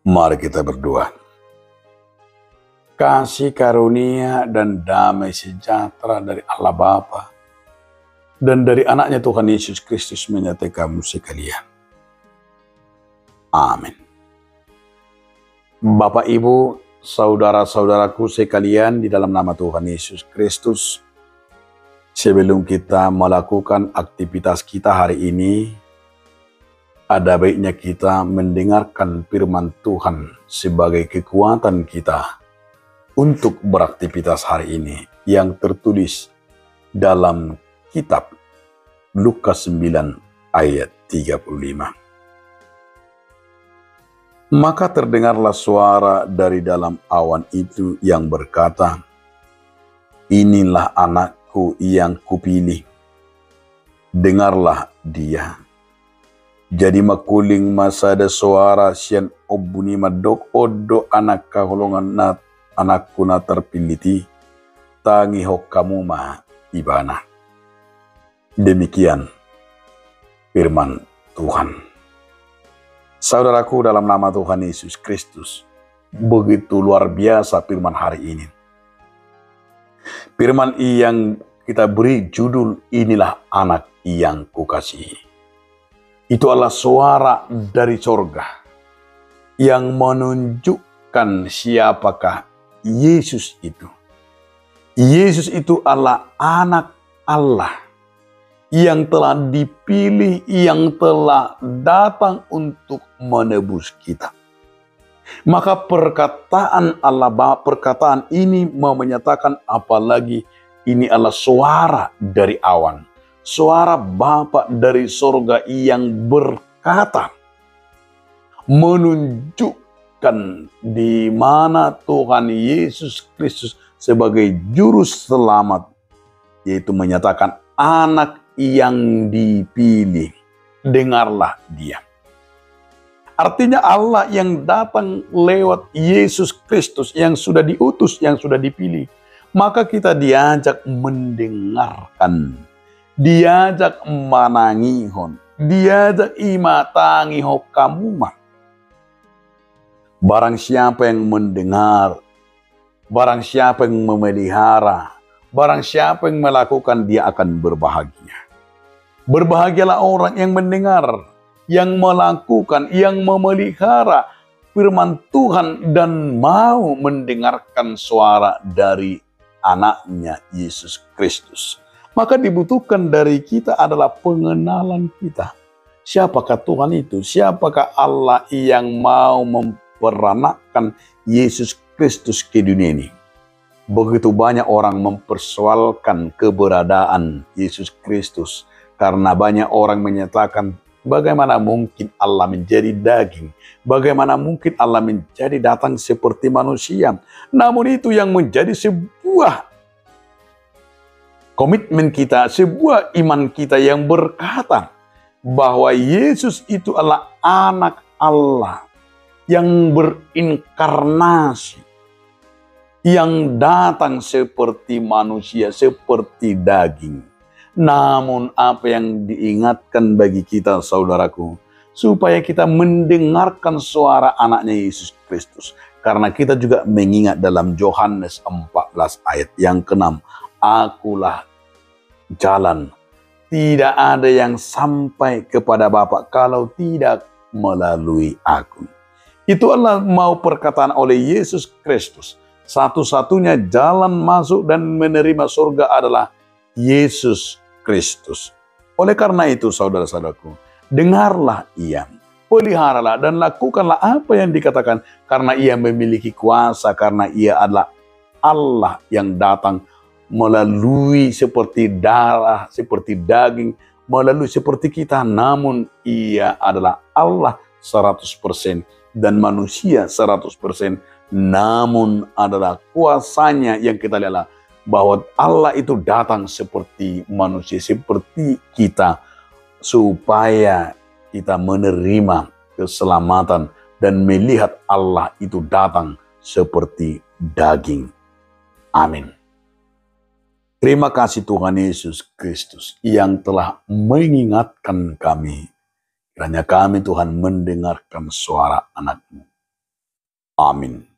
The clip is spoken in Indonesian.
Mari kita berdoa. Kasih karunia dan damai sejahtera dari Allah Bapa dan dari anaknya Tuhan Yesus Kristus menyertai kamu sekalian. Amin. Bapak, Ibu, saudara-saudaraku sekalian di dalam nama Tuhan Yesus Kristus, sebelum kita melakukan aktivitas kita hari ini, ada baiknya kita mendengarkan firman Tuhan sebagai kekuatan kita untuk beraktivitas hari ini yang tertulis dalam kitab Lukas 9 ayat 35. Maka terdengarlah suara dari dalam awan itu yang berkata, "Inilah anakku yang kupilih, dengarlah dia." Jadi makuling masada suara sian obuni madok odo anak kaholongan anakku na terpiliti tangi hok kamu ma ibana. Demikian firman Tuhan. Saudaraku, dalam nama Tuhan Yesus Kristus, begitu luar biasa firman hari ini. Firman yang kita beri judul, "Inilah anak yang kukasihi." Itu adalah suara dari sorga yang menunjukkan siapakah Yesus itu. Yesus itu adalah anak Allah yang telah dipilih, yang telah datang untuk menebus kita. Maka perkataan Allah, perkataan ini mau menyatakan, apalagi ini adalah suara dari awan. Suara Bapa dari sorga yang berkata, menunjukkan di mana Tuhan Yesus Kristus sebagai juru selamat, yaitu menyatakan anak yang dipilih, dengarlah dia. Artinya Allah yang datang lewat Yesus Kristus yang sudah diutus, yang sudah dipilih. Maka kita diajak mendengarkan, diajak manangihon, diajak imatangi hokamuma. Barang siapa yang mendengar, barang siapa yang memelihara, barang siapa yang melakukan, dia akan berbahagia. Berbahagialah orang yang mendengar, yang melakukan, yang memelihara firman Tuhan dan mau mendengarkan suara dari anaknya Yesus Kristus. Maka dibutuhkan dari kita adalah pengenalan kita. Siapakah Tuhan itu? Siapakah Allah yang mau memperanakkan Yesus Kristus ke dunia ini? Begitu banyak orang mempersoalkan keberadaan Yesus Kristus. Karena banyak orang menyatakan, bagaimana mungkin Allah menjadi daging? Bagaimana mungkin Allah menjadi datang seperti manusia? Namun itu yang menjadi sebuah komitmen kita, sebuah iman kita yang berkata bahwa Yesus itu adalah anak Allah yang berinkarnasi, yang datang seperti manusia, seperti daging. Namun apa yang diingatkan bagi kita, saudaraku, supaya kita mendengarkan suara anaknya Yesus Kristus. Karena kita juga mengingat dalam Yohanes 14 ayat yang ke-6. Akulah jalan, tidak ada yang sampai kepada Bapa kalau tidak melalui aku. Itu adalah mau perkataan oleh Yesus Kristus. Satu-satunya jalan masuk dan menerima surga adalah Yesus Kristus. Oleh karena itu, saudara-saudaraku, dengarlah ia, peliharalah dan lakukanlah apa yang dikatakan, karena ia memiliki kuasa, karena ia adalah Allah yang datang melalui seperti darah, seperti daging, melalui seperti kita, namun ia adalah Allah 100% dan manusia 100%, namun adalah kuasanya yang kita lihat bahwa Allah itu datang seperti manusia, seperti kita, supaya kita menerima keselamatan dan melihat Allah itu datang seperti daging. Amin. Terima kasih Tuhan Yesus Kristus yang telah mengingatkan kami. Kiranya kami Tuhan mendengarkan suara anak-Mu. Amin.